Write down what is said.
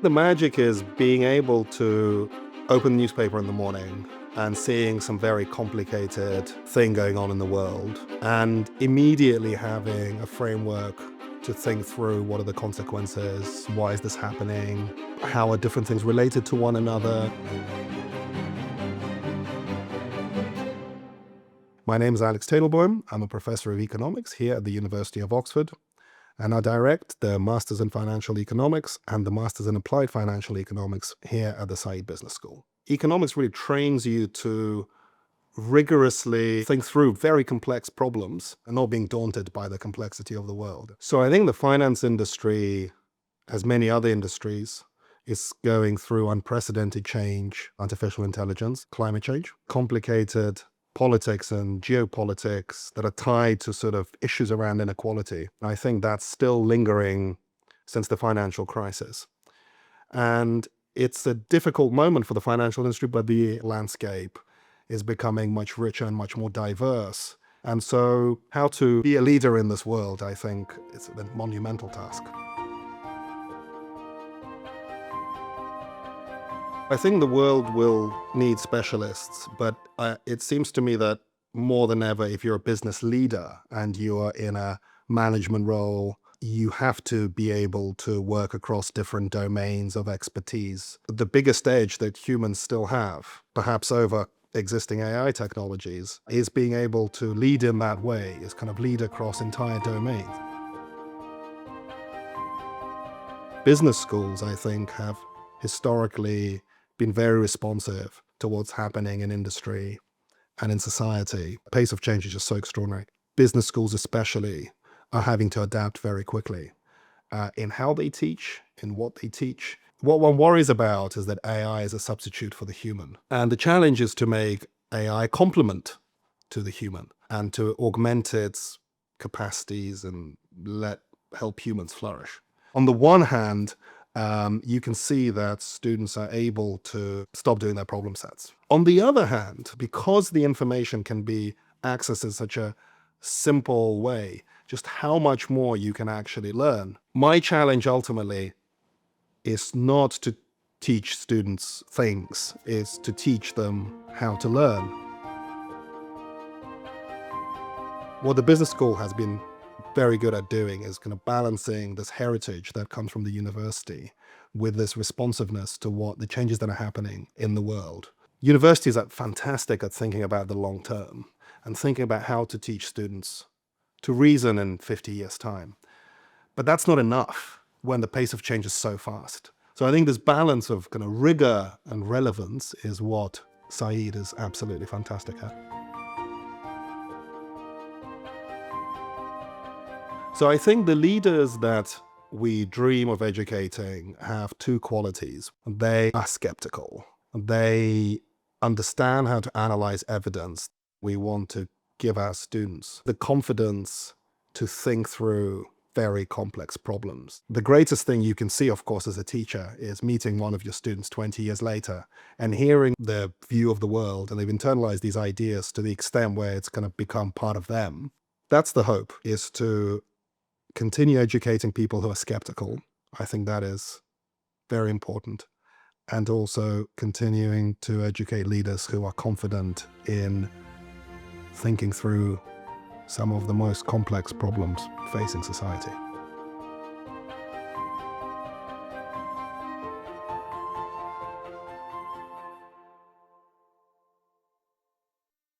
The magic is being able to open the newspaper in the morning and seeing some very complicated thing going on in the world and immediately having a framework to think through what are the consequences, why is this happening, how are different things related to one another. My name is Alex Teytelboym. I'm a professor of economics here at the University of Oxford, and I direct the Masters in Financial Economics and the Masters in Applied Financial Economics here at the Said Business School. Economics really trains you to rigorously think through very complex problems and not being daunted by the complexity of the world. So I think the finance industry, as many other industries, is going through unprecedented change, artificial intelligence, climate change, complicated politics and geopolitics that are tied to sort of issues around inequality. I think that's still lingering since the financial crisis. And it's a difficult moment for the financial industry, but the landscape is becoming much richer and much more diverse. And so how to be a leader in this world, I think, is a monumental task. I think the world will need specialists, but it seems to me that more than ever, if you're a business leader and you are in a management role, you have to be able to work across different domains of expertise. The biggest edge that humans still have, perhaps over existing AI technologies, is being able to lead in that way, is kind of lead across entire domains. Business schools, I think, have historically been very responsive to what's happening in industry and in society. The pace of change is just so extraordinary. Business schools especially are having to adapt very quickly in how they teach, in what they teach. What one worries about is that AI is a substitute for the human. And the challenge is to make AI complement to the human and to augment its capacities and help humans flourish. On the one hand, you can see that students are able to stop doing their problem sets. On the other hand, because the information can be accessed in such a simple way, just how much more you can actually learn. My challenge ultimately is not to teach students things, it's to teach them how to learn. What the business school has been very good at doing is kind of balancing this heritage that comes from the university with this responsiveness to what the changes that are happening in the world. Universities are fantastic at thinking about the long term and thinking about how to teach students to reason in 50 years' time. But that's not enough when the pace of change is so fast. So I think this balance of kind of rigor and relevance is what Said is absolutely fantastic at. So I think the leaders that we dream of educating have two qualities. They are skeptical. They understand how to analyze evidence. We want to give our students the confidence to think through very complex problems. The greatest thing you can see, of course, as a teacher is meeting one of your students 20 years later and hearing their view of the world, and they've internalized these ideas to the extent where it's going to become part of them. That's the hope, is to continue educating people who are skeptical. I think that is very important. And also continuing to educate leaders who are confident in thinking through some of the most complex problems facing society.